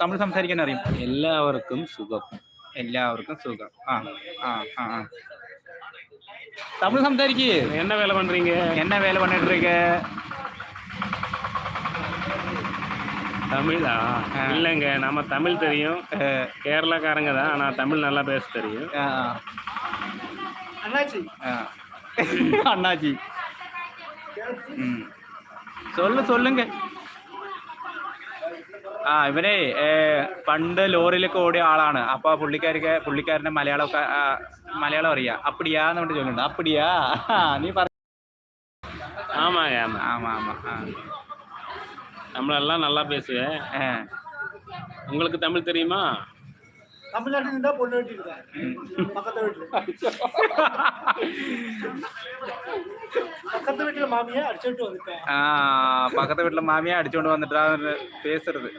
തമിഴ് സംസാരിക്കാൻ അറിയും? എല്ലാവർക്കും സുഖം. എല്ലാവർക്കും സുഖം. ആ ആ ആ ആ தமிழ் സംസാരിക്കേ. என்ன வேலை பண்றீங்க? என்ன வேலை பண்ணிட்டு இருக்க? தமிழா? இல்லைங்க, நம்ம தமிழ் தெரியும். கேரளாக்காரங்க தான், ஆனால் தமிழ் நல்லா பேச தெரியும். அண்ணாச்சி. அண்ணாச்சி. சொல்லுங்க. ഇവനെ പണ്ട് ലോറിയിലൊക്കെ ഓടിയ ആളാണ്. അപ്പൊ പുള്ളിക്കാരന് മലയാളം അറിയാം. അപ്പടിയാന്ന് പറഞ്ഞിട്ട് ചോദിക്കുന്നുണ്ട്. അപ്പടിയാ നീ പറ. ஆமாங்க, ஆமா ஆமா. நம்மளெல்லாம் நல்லா பேசுவேன். உங்களுக்கு தமிழ் தெரியுமா? தமிழ்நாட்டில் இருந்தா பொண்ணு வெட்டிருக்கேன் பக்கத்து வீட்டுல மாமியை அடிச்சுட்டு வந்துட்டேன். பக்கத்து வீட்டுல மாமியா அடிச்சுட்டு வந்துட்டா பேசுறது.